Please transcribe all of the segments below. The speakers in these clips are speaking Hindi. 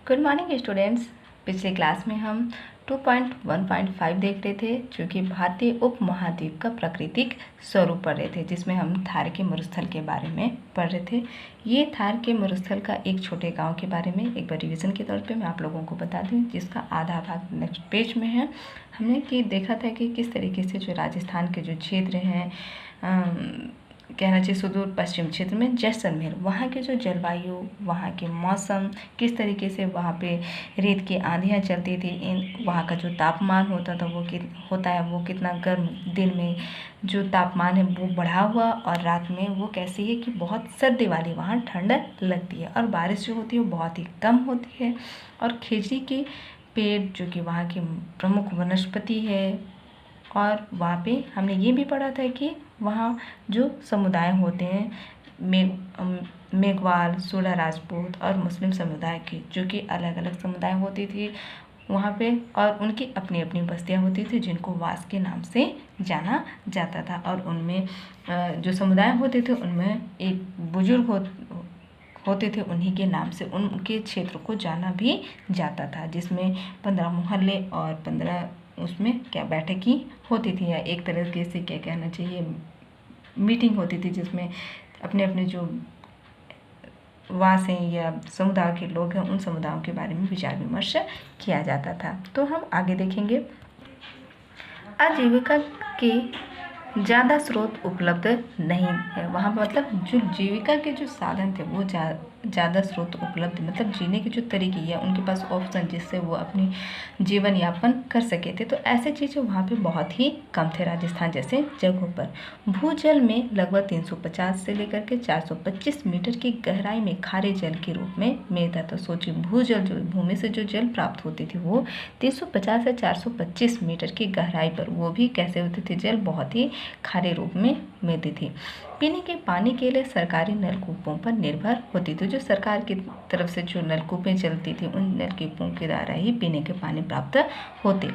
Good morning students. पिछले क्लास में हम 2.1.5 देख रहे थे, जो कि भारतीय उपमहाद्वीप का प्राकृतिक स्वरूप पढ़ रहे थे, जिसमें हम थार के मरुस्थल के बारे में पढ़ रहे थे। ये थार के मरुस्थल का एक छोटे गांव के बारे में एक बार रिवीजन के तौर पे मैं आप लोगों को बता दूं, जिसका आधा भाग नेक्स्ट पेज में है। हमने कि देखा था कि किस तरीके से जो राजस्थान के जो क्षेत्र हैं, कहना चाहिए सुदूर पश्चिम क्षेत्र में जैसलमेर, वहाँ के जो जलवायु, वहाँ के मौसम, किस तरीके से वहाँ पे रेत की आंधियाँ चलती थी, वहाँ का जो तापमान होता था वो कितना गर्म, दिन में जो तापमान है वो बढ़ा हुआ और रात में वो कैसी है कि बहुत सर्दी वाली वहाँ ठंड लगती है, और बारिश जो होती है वो बहुत ही कम होती है। और खेजड़ी के पेड़ जो कि वहाँ की प्रमुख वनस्पति है। और वहाँ पे हमने ये भी पढ़ा था कि वहाँ जो समुदाय होते हैं, मेघवाल, सोडा राजपूत और मुस्लिम समुदाय के, जो कि अलग अलग समुदाय होती थी वहाँ पे, और उनकी अपनी अपनी बस्तियाँ होती थी जिनको वास के नाम से जाना जाता था। और उनमें जो समुदाय होते थे उनमें एक बुजुर्ग होते थे, उन्हीं के नाम से उनके क्षेत्र को जाना भी जाता था, जिसमें 15 मोहल्ले और 15 उसमें क्या बैठकी होती थी, या एक तरीके से क्या कहना चाहिए मीटिंग होती थी, जिसमें अपने अपने जो वास हैं या समुदाय के लोग हैं उन समुदायों के बारे में विचार विमर्श किया जाता था। तो हम आगे देखेंगे। आजीविका के ज़्यादा स्रोत उपलब्ध नहीं है वहाँ, मतलब जो जीविका के जो साधन थे वो ज़्यादा स्रोत उपलब्ध, मतलब जीने के जो तरीके या उनके पास ऑप्शन जिससे वो अपनी जीवन यापन कर सके थे, तो ऐसे चीज़ें वहाँ पे बहुत ही कम थे राजस्थान जैसे जगहों पर। भूजल में लगभग 350 से लेकर के 425 मीटर की गहराई में खारे जल के रूप में मिलता था। सोचिए, भूजल जो भूमि से जो जल प्राप्त होती थी वो 350 से 425 मीटर की गहराई पर, वो भी कैसे होती थी, जल बहुत ही खारे रूप में मिलती थी। पीने के पानी के लिए सरकारी नलकूपों पर निर्भर होती थी। जो सरकार की तरफ से जो नलकूपें चलती थी उन नलकूपों के द्वारा ही पीने के पानी प्राप्त होते।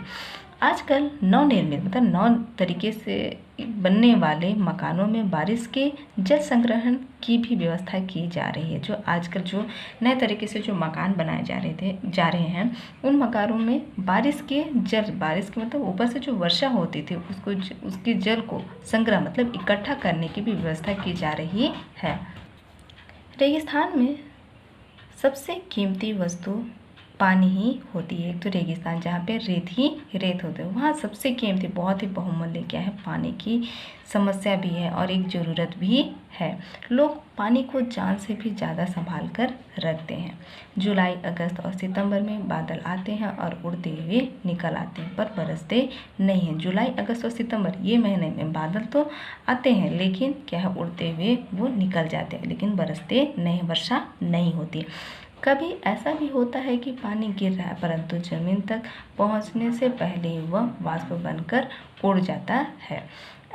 आजकल नवनिर्मित, मतलब नव तरीके से बनने वाले मकानों में बारिश के जल संग्रहण की भी व्यवस्था की जा रही है। जो आजकल जो नए तरीके से जो मकान बनाए जा रहे हैं उन मकानों में बारिश के मतलब ऊपर से जो वर्षा होती थी उसके जल को संग्रह मतलब इकट्ठा करने की भी व्यवस्था की जा रही है। रेगिस्तान में सबसे कीमती वस्तु पानी ही होती है। एक तो रेगिस्तान जहाँ पे रेत ही रेत होते हैं, वहाँ सबसे कीमती, बहुत ही बहुमूल्य क्या है, पानी की समस्या भी है और एक ज़रूरत भी है। लोग पानी को जान से भी ज़्यादा संभाल कर रखते हैं। जुलाई, अगस्त और सितंबर में बादल आते हैं और उड़ते हुए निकल आते हैं, पर बरसते नहीं हैं। जुलाई, अगस्त और सितंबर ये महीने में बादल तो आते हैं, लेकिन क्या है, उड़ते हुए वो निकल जाते हैं, लेकिन बरसते नहीं, वर्षा नहीं होती। कभी ऐसा भी होता है कि पानी गिर रहा है, परंतु जमीन तक पहुंचने से पहले वह वाष्प बनकर उड़ जाता है।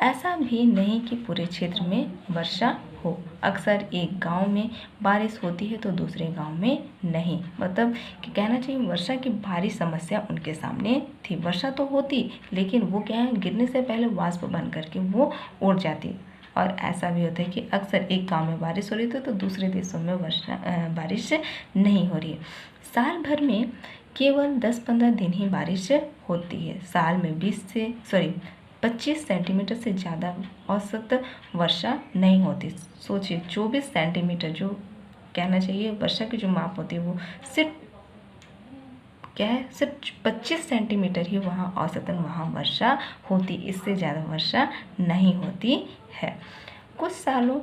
ऐसा भी नहीं कि पूरे क्षेत्र में वर्षा हो। अक्सर एक गांव में बारिश होती है तो दूसरे गांव में नहीं, मतलब कि कहना चाहिए वर्षा की भारी समस्या उनके सामने थी। वर्षा तो होती, लेकिन वो क्या है, गिरने से पहले वाष्प बन करके वो उड़ जाती। और ऐसा भी होता है कि अक्सर एक गांव में बारिश हो रही थी तो दूसरे देशों में बारिश नहीं हो रही है। साल भर में केवल 10-15 दिन ही बारिश होती है। साल में 25 सेंटीमीटर से ज़्यादा औसत वर्षा नहीं होती। सोचिए, 24 सेंटीमीटर जो कहना चाहिए वर्षा की जो माप होती है वो सिर्फ 25 सेंटीमीटर ही वहाँ औसतन वहाँ वर्षा होती, इससे ज़्यादा वर्षा नहीं होती है। कुछ सालों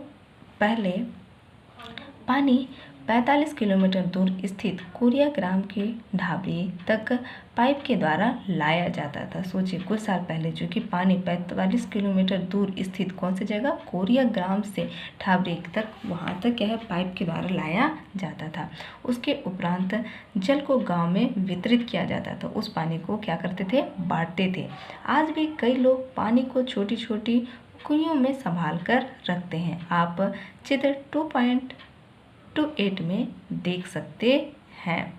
पहले पानी 45 किलोमीटर दूर स्थित कोरिया ग्राम के ढाबे तक पाइप के द्वारा लाया जाता था। सोचिए, कुछ साल पहले जो कि पानी 45 किलोमीटर दूर स्थित कौन सी जगह, कोरिया ग्राम से ढाबे तक, वहाँ तक क्या है, पाइप के द्वारा लाया जाता था। उसके उपरांत जल को गांव में वितरित किया जाता था। उस पानी को क्या करते थे, बांटते थे। आज भी कई लोग पानी को छोटी छोटी कुइयों में संभाल कर रखते हैं। आप चित्र 2.28 में देख सकते हैं।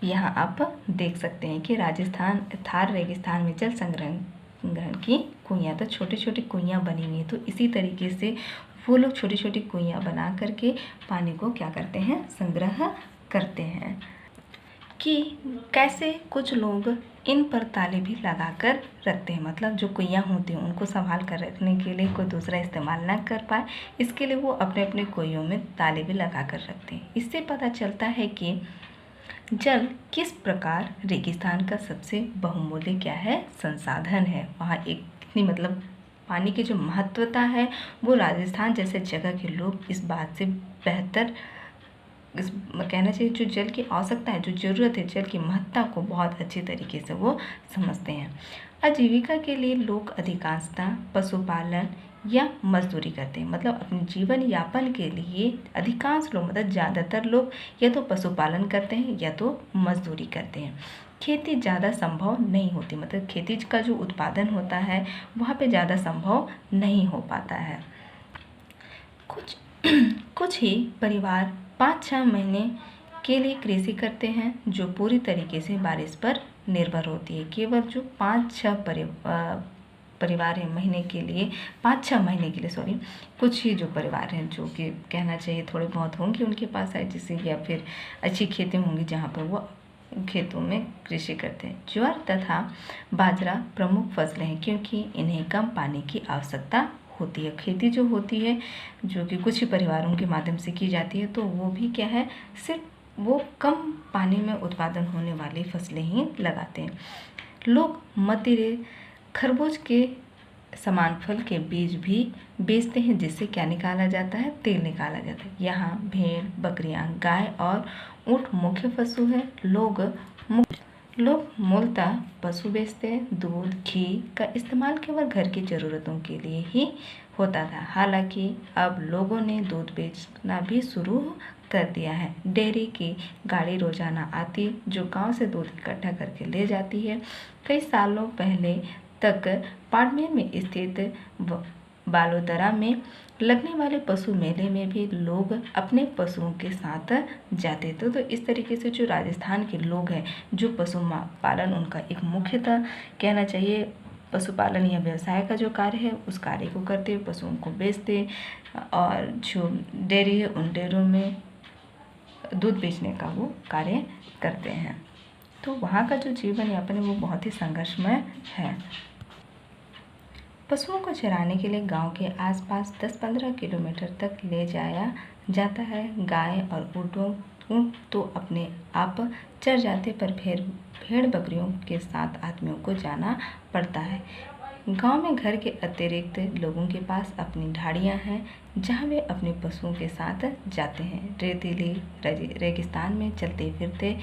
यहाँ आप देख सकते हैं कि राजस्थान थार रेगिस्तान में जल संग्रहण की कुइयाँ, तो छोटी छोटी कुइयाँ बनी हुई हैं। तो इसी तरीके से वो लोग छोटी छोटी कुइयाँ बना करके पानी को क्या करते हैं, संग्रह करते हैं कि कैसे कुछ लोग इन पर ताले भी लगा कर रखते हैं, मतलब जो कुइयाँ होती हैं उनको संभाल कर रखने के लिए कोई दूसरा इस्तेमाल ना कर पाए, इसके लिए वो अपने अपने कुइयों में ताले भी लगा कर रखते हैं। इससे पता चलता है कि जल किस प्रकार रेगिस्तान का सबसे बहुमूल्य क्या है, संसाधन है। वहाँ एक कितनी मतलब पानी की जो महत्वता है वो राजस्थान जैसे जगह के लोग इस बात से बेहतर इस कहना चाहिए जो जल की आवश्यकता है, जो ज़रूरत है, जल की महत्ता को बहुत अच्छे तरीके से वो समझते हैं। आजीविका के लिए लोग अधिकांशतः पशुपालन या मजदूरी करते हैं, मतलब अपने जीवन यापन के लिए अधिकांश लोग मतलब ज़्यादातर लोग या तो पशुपालन करते हैं या तो मजदूरी करते हैं। खेती ज़्यादा संभव नहीं होती, मतलब खेती का जो उत्पादन होता है वहाँ पे ज़्यादा संभव नहीं हो पाता है। कुछ ही परिवार 5-6 महीने के लिए कृषि करते हैं जो पूरी तरीके से बारिश पर निर्भर होती है। केवल जो 5-6 परिवार हैं महीने के लिए 5-6 महीने के लिए कुछ ही जो परिवार हैं जो कि कहना चाहिए थोड़े बहुत होंगे उनके पास है जिससे या फिर अच्छी खेती होंगी जहाँ पर वो खेतों में कृषि करते हैं। ज्वार तथा बाजरा प्रमुख फसलें हैं क्योंकि इन्हें कम पानी की आवश्यकता होती है। खेती जो होती है जो कि कुछ ही परिवारों के माध्यम से की जाती है तो वो भी क्या है, सिर्फ वो कम पानी में उत्पादन होने वाली फसलें ही लगाते हैं। लोग मदिरे खरबूज के समान फल के बीज भी बेचते हैं जिससे क्या निकाला जाता है, तेल निकाला जाता है। यहाँ भेड़, बकरियाँ, गाय और ऊँट मुख्य पशु है। लोग मूलतः पशु बेचते हैं। दूध, घी का इस्तेमाल केवल घर की ज़रूरतों के लिए ही होता था, हालांकि अब लोगों ने दूध बेचना भी शुरू कर दिया है। डेयरी की गाड़ी रोजाना आती जो गांव से दूध इकट्ठा करके ले जाती है। कई सालों पहले तक बाड़मेर में स्थित बालोदरा में लगने वाले पशु मेले में भी लोग अपने पशुओं के साथ जाते थे। तो इस तरीके से जो राजस्थान के लोग हैं जो पशु पालन उनका एक मुख्यतः कहना चाहिए पशुपालन या व्यवसाय का जो कार्य है उस कार्य को करते हुए पशुओं को बेचते और जो डेयरी है उन डेयरों में दूध बेचने का वो कार्य करते हैं। तो वहाँ का जो जीवन यापन है वो बहुत ही संघर्षमय है। पशुओं को चराने के लिए गांव के आसपास 10-15 किलोमीटर तक ले जाया जाता है। गाय और ऊँट तो अपने आप चर जाते पर भेड़ बकरियों के साथ आदमियों को जाना पड़ता है। गांव में घर के अतिरिक्त लोगों के पास अपनी ढाड़ियां हैं जहां वे अपने पशुओं के साथ जाते हैं। रेतीली रेगिस्तान में चलते फिरते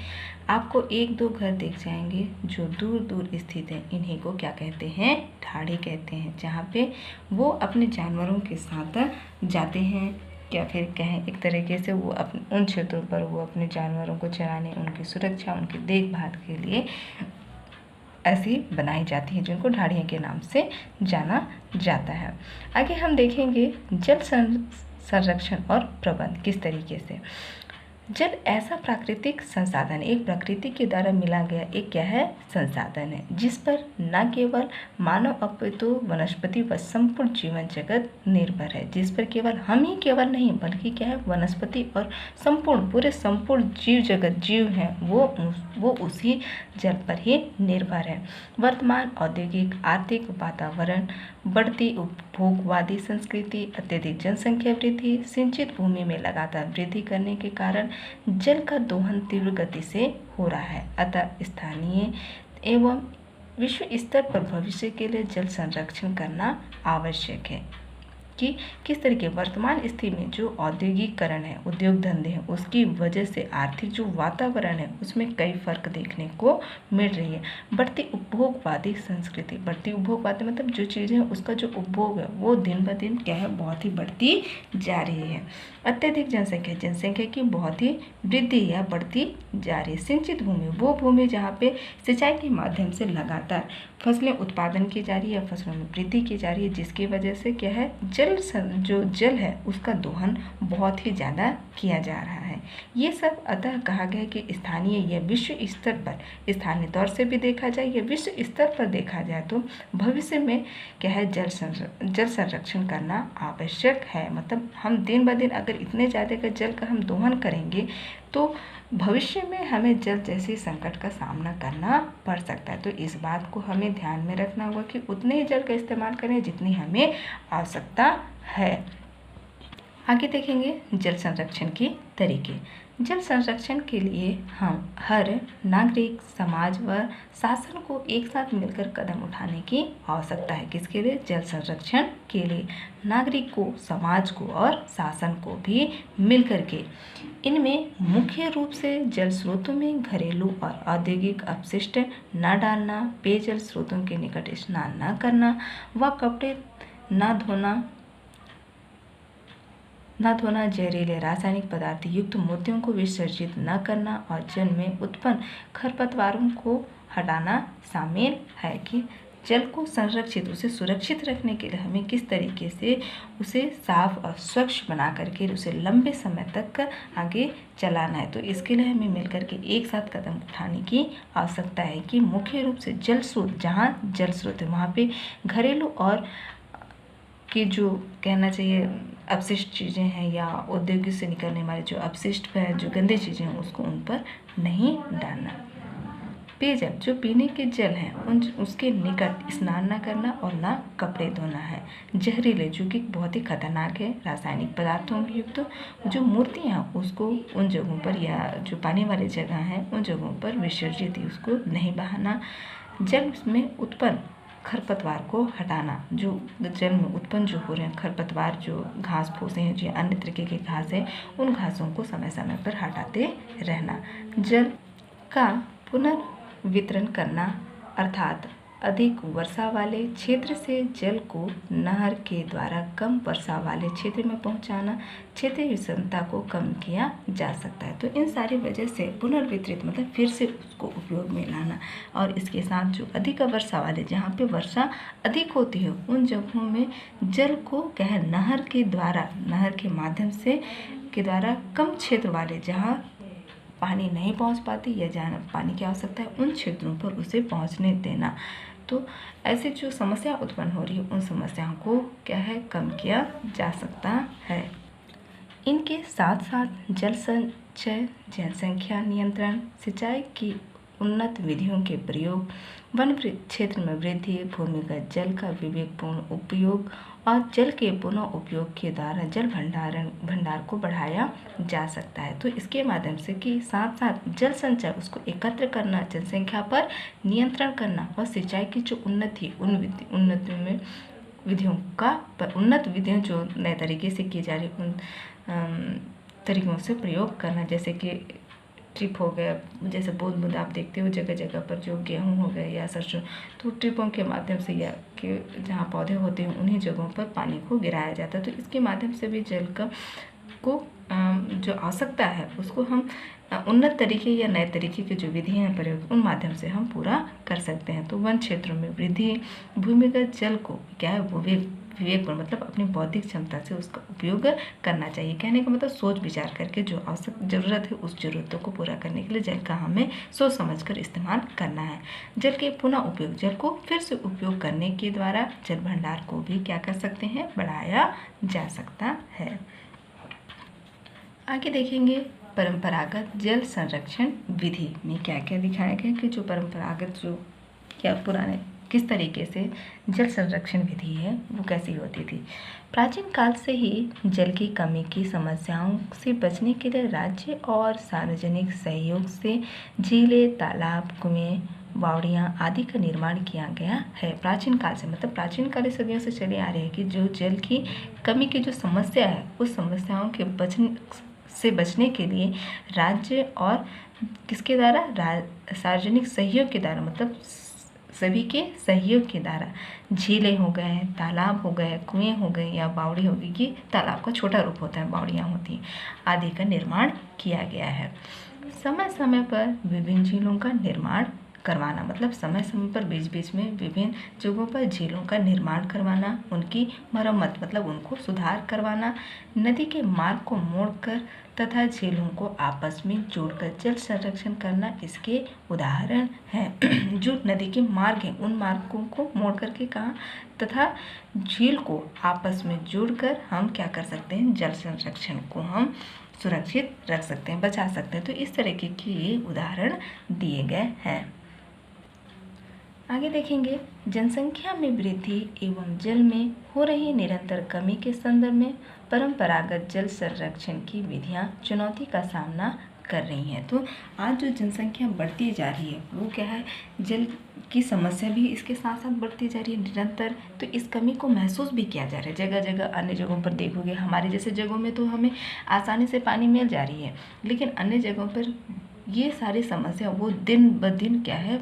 आपको 1-2 घर दिख जाएंगे जो दूर दूर स्थित हैं। इन्हीं को क्या कहते हैं, ढाड़ी कहते हैं, जहां पे वो अपने जानवरों के साथ जाते हैं या फिर कहें एक तरीके से वो उन क्षेत्रों पर वो अपने जानवरों को चराने, उनकी सुरक्षा, उनकी देखभाल के लिए ऐसी बनाई जाती है जिनको ढाड़ियाँ के नाम से जाना जाता है। आगे हम देखेंगे जल संरक्षण और प्रबंध किस तरीके से। जल ऐसा प्राकृतिक संसाधन, एक प्रकृति के द्वारा मिला गया एक क्या है, संसाधन है जिस पर न केवल मानव अपितु वनस्पति व संपूर्ण जीवन जगत निर्भर है, जिस पर केवल हम ही केवल नहीं बल्कि क्या है वनस्पति और संपूर्ण जीव जगत जीव हैं वो उसी जल पर ही निर्भर है। वर्तमान औद्योगिक आर्थिक वातावरण, बढ़ती उपभोगवादी संस्कृति, अत्यधिक जनसंख्या वृद्धि, सिंचित भूमि में लगातार वृद्धि करने के कारण जल का दोहन तीव्र गति से हो रहा है। अतः स्थानीय एवं विश्व स्तर पर भविष्य के लिए जल संरक्षण करना आवश्यक है कि किस तरीके वर्तमान स्थिति में जो औद्योगिकरण है, उद्योग धंधे हैं, उसकी वजह से आर्थिक जो वातावरण है उसमें कई फर्क देखने को मिल रही है। बढ़ती उपभोगवादी संस्कृति, बढ़ती उपभोगवादी मतलब जो चीज़ें हैं उसका जो उपभोग है वो दिन ब दिन क्या है बहुत ही बढ़ती जा रही है। अत्यधिक जनसंख्या की बहुत ही वृद्धि या बढ़ती जा रही है। सिंचित भूमि, वो भूमि जहाँ पे सिंचाई के माध्यम से लगातार फसलें उत्पादन की जा रही है, फसलों में वृद्धि की जा रही है, जिसकी वजह से क्या है जो जल है उसका दोहन बहुत ही ज़्यादा किया जा रहा है। है। ये सब अतः कहा गया है कि स्थानीय या विश्व स्तर पर, स्थानीय तौर से भी देखा जाए या विश्व स्तर पर देखा जाए तो भविष्य में क्या है, जल संरक्षण करना आवश्यक है। मतलब हम दिन ब दिन अगर इतने ज़्यादा का जल का हम दोहन करेंगे तो भविष्य में हमें जल जैसे संकट का सामना करना पड़ सकता है। तो इस बात को हमें ध्यान में रखना होगा कि उतने ही जल का इस्तेमाल करें जितनी हमें आवश्यकता है। आगे देखेंगे जल संरक्षण के तरीके। जल संरक्षण के लिए हम हर नागरिक, समाज व शासन को एक साथ मिलकर कदम उठाने की आवश्यकता है। किसके लिए? जल संरक्षण के लिए नागरिक को, समाज को और शासन को भी मिलकर के। इनमें मुख्य रूप से जल स्रोतों में घरेलू और औद्योगिक अपशिष्ट न डालना, पेयजल स्रोतों के निकट स्नान न करना व कपड़े न धोना, जहरीले रासायनिक पदार्थ युक्त मूर्तियों को विसर्जित न करना और जल में उत्पन्न खरपतवारों को हटाना शामिल है। कि जल को संरक्षित, उसे सुरक्षित रखने के लिए हमें किस तरीके से उसे साफ और स्वच्छ बना करके उसे लंबे समय तक आगे चलाना है। तो इसके लिए हमें मिलकर के एक साथ कदम उठाने की आवश्यकता है। कि मुख्य रूप से जल स्रोत, जहाँ जल स्रोत है वहाँ पे घरेलू और कि जो कहना चाहिए अपशिष्ट चीज़ें हैं या औद्योगिक से निकलने वाले जो अपशिष्ट है, जो गंदी चीज़ें हैं, उसको उन पर नहीं डालना। पेयजल, जो पीने के जल हैं उसके निकट स्नान न करना और न कपड़े धोना है। जहरीले, जो कि बहुत ही खतरनाक है, रासायनिक पदार्थों युक्त जो मूर्तियाँ हैं उसको उन जगहों पर या जो पानी वाली जगह हैं उन जगहों पर विसर्जित, उसको नहीं बहाना। जल में उत्पन्न खरपतवार को हटाना, जो जल में उत्पन्न जो हो रहे हैं खरपतवार, जो घास फूसें हैं, जो अन्य तरीके की घास है, उन घासों को समय समय पर हटाते रहना। जल का पुनर्वितरण करना, अर्थात अधिक वर्षा वाले क्षेत्र से जल को नहर के द्वारा कम वर्षा वाले क्षेत्र में पहुंचाना, क्षेत्रीय विषमता को कम किया जा सकता है। तो इन सारी वजह से पुनर्वितरित मतलब फिर से उसको उपयोग में लाना, और इसके साथ जो अधिक वर्षा वाले, जहाँ पे वर्षा अधिक होती है उन जगहों में जल को क्या है, नहर के द्वारा, नहर के माध्यम से के द्वारा कम क्षेत्र वाले, जहाँ पानी नहीं पहुंच पाती या जहाँ पानी की आवश्यकता है उन क्षेत्रों पर उसे पहुंचने देना। तो ऐसी जो समस्या उत्पन्न हो रही है उन समस्याओं को क्या है, कम किया जा सकता है। इनके साथ साथ जल संचय, जनसंख्या नियंत्रण, सिंचाई की उन्नत विधियों के प्रयोग, वन क्षेत्र में वृद्धि, भूमिगत जल का विवेकपूर्ण उपयोग और जल के पुनः उपयोग के द्वारा जल भंडार को बढ़ाया जा सकता है। तो इसके माध्यम से कि साथ साथ जल संचय, उसको एकत्र करना, जनसंख्या पर नियंत्रण करना और सिंचाई की जो उन्नति, उन्नत विधियों जो नए तरीके से की जा रही उन तरीकों से प्रयोग करना, जैसे कि ट्रिप हो गया, जैसे बूंद बूंद आप देखते हो जगह जगह पर जो गेहूं हो गए या सरसों, तो ट्रिपों के माध्यम से या कि जहाँ पौधे होते हैं उन्हीं जगहों पर पानी को गिराया जाता है। तो इसके माध्यम से भी जल को जो आवश्यकता है उसको हम उन्नत तरीके या नए तरीके के जो विधियाँ हैं प्रयोग, उन माध्यम से हम पूरा कर सकते हैं। तो वन क्षेत्रों में वृद्धि, भूमिगत जल को क्या है, विवेक पर मतलब अपनी बौद्धिक क्षमता से उसका उपयोग करना चाहिए। कहने का मतलब सोच विचार करके जो आवश्यक ज़रूरत है उस ज़रूरतों को पूरा करने के लिए जल का हमें सोच समझकर इस्तेमाल करना है। जल के पुनः उपयोग, जल को फिर से उपयोग करने के द्वारा जल भंडार को भी क्या कर सकते हैं, बढ़ाया जा सकता है। आगे देखेंगे परंपरागत जल संरक्षण विधि में क्या क्या दिखाया गया कि जो परंपरागत जो क्या पुराने किस तरीके से जल संरक्षण विधि है वो कैसी होती थी। प्राचीन काल से ही जल की कमी की समस्याओं से बचने के लिए राज्य और सार्वजनिक सहयोग से झीलें, तालाब, कुएं, बावड़ियाँ आदि का निर्माण किया गया है। प्राचीन काल से मतलब प्राचीन काल सदियों से चली आ रही है कि जो जल की कमी की जो समस्या है उस समस्याओं के बचने के लिए राज्य और किसके द्वारा, सार्वजनिक सहयोग के द्वारा, मतलब सभी के सहयोग के द्वारा झीलें हो गए, तालाब हो गए, कुएं हो गए या बावड़ी हो गई, कि तालाब का छोटा रूप होता है, बावड़ियाँ होती हैं, आदि का निर्माण किया गया है। समय समय पर विभिन्न झीलों का निर्माण करवाना, मतलब समय समय पर बीच बीच में विभिन्न जगहों पर झीलों का निर्माण करवाना, उनकी मरम्मत मतलब उनको सुधार करवाना, नदी के मार्ग को मोड़कर तथा झीलों को आपस में जोड़कर जल संरक्षण करना इसके उदाहरण हैं। जो नदी के मार्ग हैं उन मार्गों को मोड़ करके कहाँ तथा झील को आपस में जोड़कर हम क्या कर सकते हैं, जल संरक्षण को हम सुरक्षित रख सकते हैं, बचा सकते हैं। तो इस तरीके के ये उदाहरण दिए गए हैं। आगे देखेंगे, जनसंख्या में वृद्धि एवं जल में हो रही निरंतर कमी के संदर्भ में परंपरागत जल संरक्षण की विधियां चुनौती का सामना कर रही हैं। तो आज जो जनसंख्या बढ़ती जा रही है वो क्या है, जल की समस्या भी इसके साथ साथ बढ़ती जा रही है निरंतर। तो इस कमी को महसूस भी किया जा रहा है जगह जगह। अन्य जगहों पर देखोगे, हमारे जैसे जगहों में तो हमें आसानी से पानी मिल जा रही है, लेकिन अन्य जगहों पर ये सारी समस्या वो दिन ब दिन क्या है,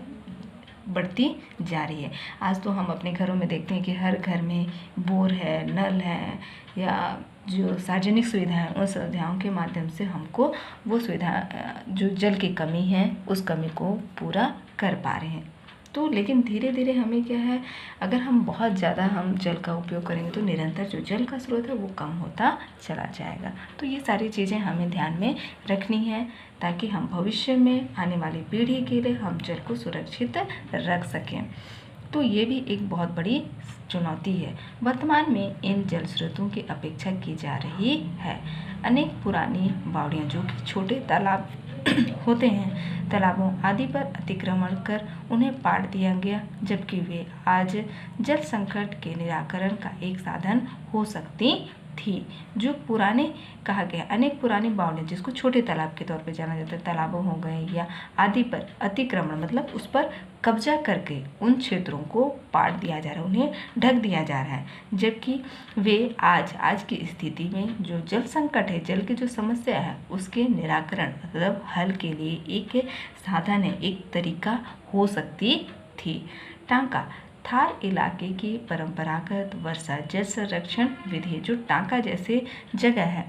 बढ़ती जा रही है। आज तो हम अपने घरों में देखते हैं कि हर घर में बोर है, नल है, या जो सार्वजनिक सुविधाएं हैं उन सुविधाओं के माध्यम से हमको वो सुविधा जो जल की कमी है उस कमी को पूरा कर पा रहे हैं। तो लेकिन धीरे धीरे हमें क्या है, अगर हम बहुत ज़्यादा हम जल का उपयोग करेंगे तो निरंतर जो जल का स्रोत है वो कम होता चला जाएगा। तो ये सारी चीज़ें हमें ध्यान में रखनी है ताकि हम भविष्य में आने वाली पीढ़ी के लिए हम जल को सुरक्षित रख सकें। तो ये भी एक बहुत बड़ी चुनौती है। वर्तमान में इन जल स्रोतों की अपेक्षा की जा रही है। अनेक पुरानी बावड़ियाँ जो कि छोटे तालाब होते हैं, तालाबों आदि पर अतिक्रमण कर उन्हें पाट दिया गया, जबकि वे आज जल संकट के निराकरण का एक साधन हो सकती थी। जो पुराने कहा गया, अनेक पुरानी बावड़ियाँ जिसको छोटे तालाब के तौर पे जाना जाता है, तालाबों हो गए या आदि पर अतिक्रमण मतलब उस पर कब्जा करके उन क्षेत्रों को पाट दिया जा रहा है, उन्हें ढक दिया जा रहा है, जबकि वे आज की स्थिति में जो जल संकट है, जल की जो समस्या है उसके निराकरण मतलब हल के लिए एक साधन है, एक तरीका हो सकती थी। टांका थार इलाके की परंपरागत वर्षा जल संरक्षण विधि, जो टांका जैसे जगह है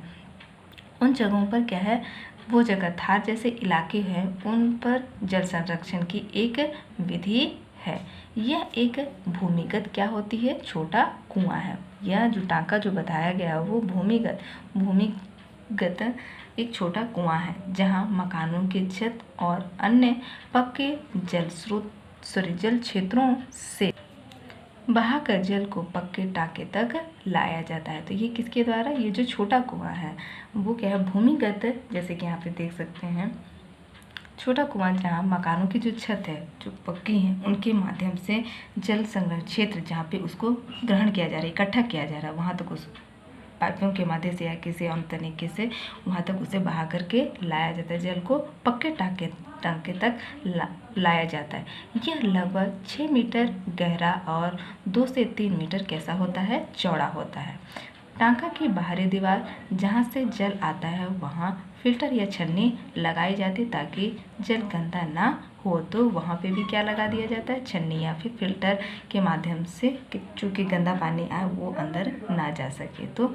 उन जगहों पर क्या है, वो जगह थार जैसे इलाके हैं उन पर जल संरक्षण की एक विधि है। यह एक भूमिगत क्या होती है, छोटा कुआं है। यह जो टांका जो बताया गया वो भूमिगत एक छोटा कुआं है जहां मकानों की छत और अन्य पक्के जल क्षेत्रों से बहाकर जल को पक्के टाँके तक लाया जाता है। तो ये किसके द्वारा, ये जो छोटा कुआं है वो क्या है, भूमिगत, जैसे कि यहाँ पे देख सकते हैं छोटा कुआं जहाँ मकानों की जो छत है जो पक्की हैं उनके माध्यम से जल संग्रह क्षेत्र जहाँ पे उसको ग्रहण किया जा रहा है, इकट्ठा किया जा रहा है, वहाँ तक उस पाइपों के माध्यम से या किसी अन्य तरीके से वहाँ तक उसे बहा करके लाया जाता है, जल को पक्के टाँके तक लाया जाता है। यह लगभग 6 मीटर गहरा और 2 से 3 मीटर कैसा होता है, चौड़ा होता है। टाँका की बाहरी दीवार जहाँ से जल आता है वहाँ फिल्टर या छन्नी लगाई जाती ताकि जल गंदा ना हो। तो वहाँ पे भी क्या लगा दिया जाता है, छन्नी या फिर फिल्टर के माध्यम से चूँकि गंदा पानी आए वो अंदर ना जा सके। तो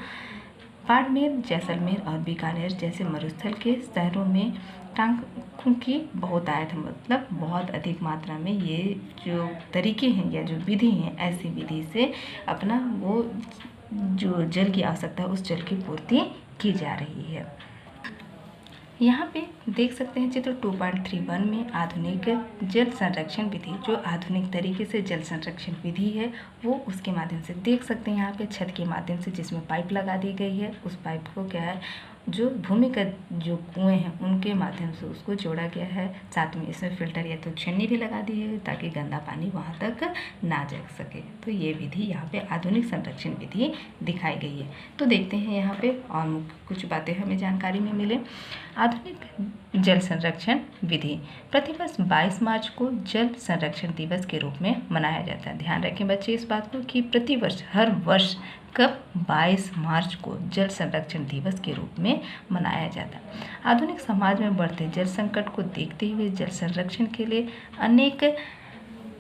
बाड़मेर, जैसलमेर और बीकानेर जैसे मरुस्थल के शहरों में टाँकों की बहुतायत मतलब बहुत अधिक मात्रा में ये जो तरीके हैं या जो विधि हैं, ऐसी विधि से अपना वो जो जल की आवश्यकता है उस जल की पूर्ति की जा रही है। यहाँ पे देख सकते हैं चित्र 2.31 में आधुनिक जल संरक्षण विधि, जो आधुनिक तरीके से जल संरक्षण विधि है वो उसके माध्यम से देख सकते हैं। यहाँ पे छत के माध्यम से जिसमें पाइप लगा दी गई है, उस पाइप को क्या है, जो भूमिगत जो कुएं हैं उनके माध्यम से उसको जोड़ा गया है। साथ में इसमें फिल्टर या तो छन्नी भी लगा दी है ताकि गंदा पानी वहाँ तक ना जा सके। तो ये विधि यहाँ पे आधुनिक संरक्षण विधि दिखाई गई है। तो देखते हैं यहाँ पे और कुछ बातें हमें जानकारी में मिले। आधुनिक जल संरक्षण विधि प्रतिवर्ष 22 मार्च को जल संरक्षण दिवस के रूप में मनाया जाता है। ध्यान रखें बच्चे इस बात को कि प्रतिवर्ष हर वर्ष कब 22 मार्च को जल संरक्षण दिवस के रूप में मनाया जाता है। आधुनिक समाज में बढ़ते जल संकट को देखते हुए जल संरक्षण के लिए अनेक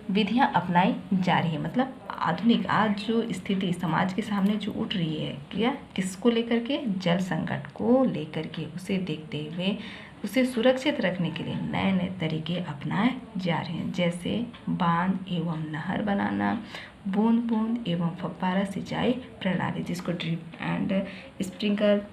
विधियां अपनाई जा रही है। मतलब आधुनिक आज जो स्थिति समाज के सामने जो उठ रही है, क्या किसको लेकर के, जल संकट को लेकर के, उसे देखते हुए उसे सुरक्षित रखने के लिए नए नए तरीके अपनाए जा रहे हैं, जैसे बांध एवं नहर बनाना, बूंद बूंद एवं फव्वारा सिंचाई प्रणाली, जिसको ड्रिप एंड स्प्रिंकलर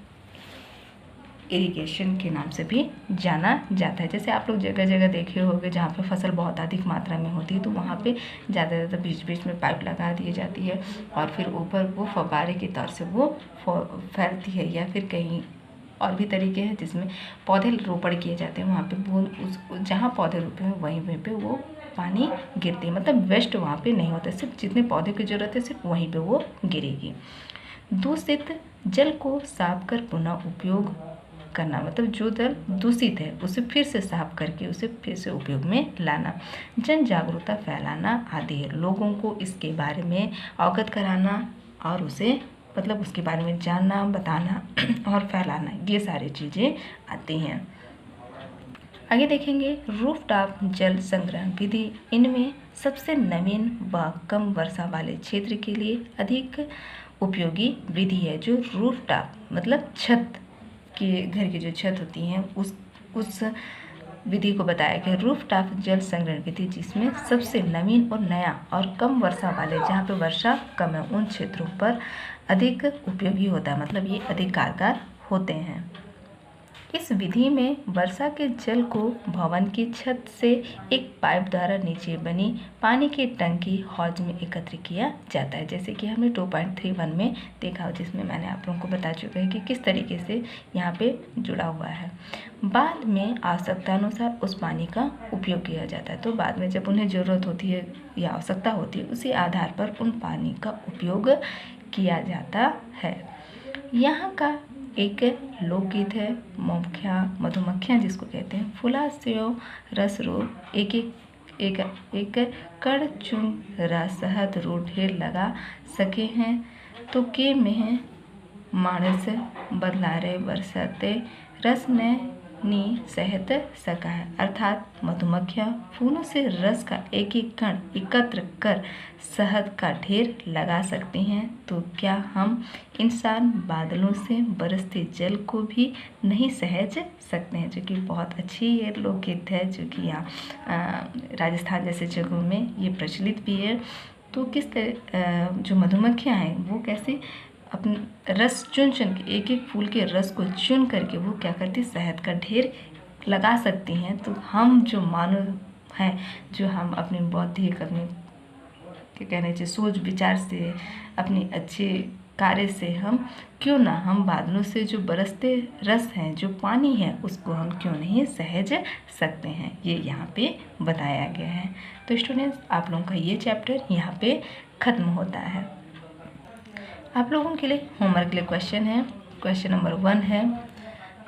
इरिगेशन के नाम से भी जाना जाता है। जैसे आप लोग जगह जगह देखे होंगे जहाँ पे फसल बहुत अधिक मात्रा में होती है तो वहाँ पे ज़्यादा बीच बीच में पाइप लगा दी जाती है और फिर ऊपर वो फव्वारे के तौर से वो फैलती है, या फिर कहीं और भी तरीके हैं जिसमें पौधे रोपण किए जाते हैं, वहाँ पे बूंद उस जहाँ पौधे रोपे हैं वहीं पे वो पानी गिरती है, मतलब वेस्ट वहाँ पे नहीं होता, सिर्फ जितने पौधे की ज़रूरत है सिर्फ वहीं पे वो गिरेगी। दूषित जल को साफ कर पुनः उपयोग करना, मतलब जो जल दूषित है उसे फिर से साफ करके उसे फिर से उपयोग में लाना। जन जागरूकता फैलाना आदि है, लोगों को इसके बारे में अवगत कराना और उसे मतलब उसके बारे में जानना, बताना और फैलाना, ये सारी चीज़ें आती हैं। आगे देखेंगे रूफटॉप जल संग्रहण विधि। इनमें सबसे नवीन व कम वर्षा वाले क्षेत्र के लिए अधिक उपयोगी विधि है जो रूफटॉप मतलब छत के घर की जो छत होती हैं उस विधि को बताया गया रूफटॉप जल संग्रहण विधि, जिसमें सबसे नवीन और नया और कम वर्षा वाले जहाँ पे वर्षा कम है उन क्षेत्रों पर अधिक उपयोगी होता है, मतलब ये अधिक कारगर होते हैं। इस विधि में वर्षा के जल को भवन की छत से एक पाइप द्वारा नीचे बनी पानी की टंकी हौज में एकत्र किया जाता है, जैसे कि हमने 2.31 में देखा, जिसमें मैंने आप लोगों को बता चुका है कि किस तरीके से यहाँ पे जुड़ा हुआ है। बाद में आवश्यकतानुसार उस पानी का उपयोग किया जाता है, तो बाद में जब उन्हें ज़रूरत होती है या आवश्यकता होती है उसी आधार पर उन पानी का उपयोग किया जाता है। यहाँ का एक लोकगीत है मधुमक्खियाँ जिसको कहते हैं, फूला स्यो रस रो एक एक एक कड़ चुन शहद रो ढेर लगा सके हैं तो के में मानस बदला रे बरसते रस ने नी सहत सका है, अर्थात मधुमक्खियाँ फूलों से रस का एक एक कण एकत्र कर शहद का ढेर लगा सकती हैं, तो क्या हम इंसान बादलों से बरसते जल को भी नहीं सहज सकते हैं। जो कि बहुत अच्छी ये लोकगीत है, जो कि यहाँ राजस्थान जैसे जगहों में ये प्रचलित भी है। तो किस तरह जो मधुमक्खियाँ हैं वो कैसे अपने रस चुन चुन के एक एक फूल के रस को चुन करके वो क्या करती शहद का ढेर लगा सकती हैं, तो हम जो मानव हैं, जो हम अपने बौद्धिक अपने क्या कहना चाहिए सोच विचार से अपने अच्छे कार्य से हम क्यों ना हम बादलों से जो बरसते रस हैं जो पानी है उसको हम क्यों नहीं सहज सकते हैं, ये यहाँ पे बताया गया है। तो स्टूडेंट्स आप लोगों का ये चैप्टर यहाँ पे ख़त्म होता है। आप लोगों के लिए होमवर्क के लिए क्वेश्चन है। क्वेश्चन नंबर 1 है,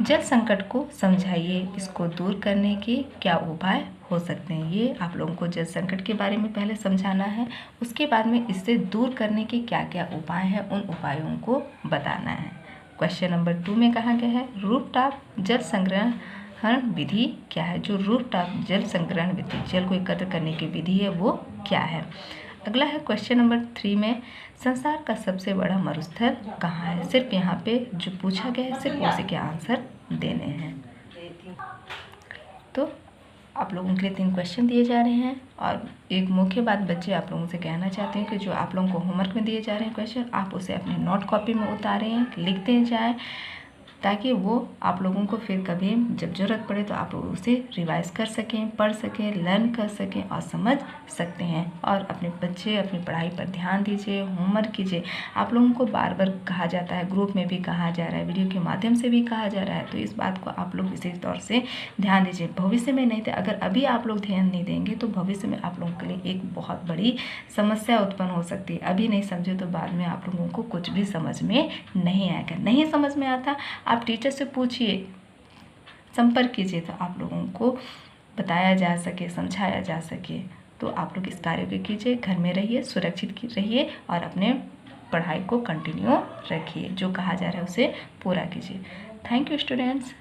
जल संकट को समझाइए, इसको दूर करने के क्या उपाय हो सकते हैं। ये आप लोगों को जल संकट के बारे में पहले समझाना है, उसके बाद में इससे दूर करने के क्या क्या उपाय हैं उन उपायों को बताना है। क्वेश्चन नंबर 2 में कहा गया है रूफटॉप जल संग्रहण विधि क्या है। जो रूफटॉप जल संग्रहण विधि जल को एकत्र करने की विधि है वो क्या है। अगला है क्वेश्चन नंबर 3 में संसार का सबसे बड़ा मरुस्थल कहाँ है। सिर्फ यहाँ पे जो पूछा गया है सिर्फ उसी के आंसर देने हैं। तो आप लोगों के लिए 3 क्वेश्चन दिए जा रहे हैं और एक मुख्य बात बच्चे आप लोगों से कहना चाहते हैं कि जो आप लोगों को होमवर्क में दिए जा रहे हैं क्वेश्चन आप उसे अपने नोट कॉपी में उतारें, लिखते जाएँ, ताकि वो आप लोगों को फिर कभी जब ज़रूरत पड़े तो आप लोग उसे रिवाइज कर सकें, पढ़ सकें, लर्न कर सकें और समझ सकते हैं। और अपने बच्चे अपनी पढ़ाई पर ध्यान दीजिए, होमवर्क कीजिए। आप लोगों को बार बार कहा जाता है, ग्रुप में भी कहा जा रहा है, वीडियो के माध्यम से भी कहा जा रहा है, तो इस बात को आप लोग विशेष तौर से ध्यान दीजिए। भविष्य में नहीं, अगर अभी आप लोग ध्यान नहीं देंगे तो भविष्य में आप लोगों के लिए एक बहुत बड़ी समस्या उत्पन्न हो सकती है। अभी नहीं समझे तो बाद में आप लोगों को कुछ भी समझ में नहीं आएगा। नहीं समझ में आता आप टीचर से पूछिए, संपर्क कीजिए, तो आप लोगों को बताया जा सके, समझाया जा सके। तो आप लोग इस कार्य को कीजिए, घर में रहिए, सुरक्षित रहिए और अपने पढ़ाई को कंटिन्यू रखिए। जो कहा जा रहा है उसे पूरा कीजिए। Thank you students.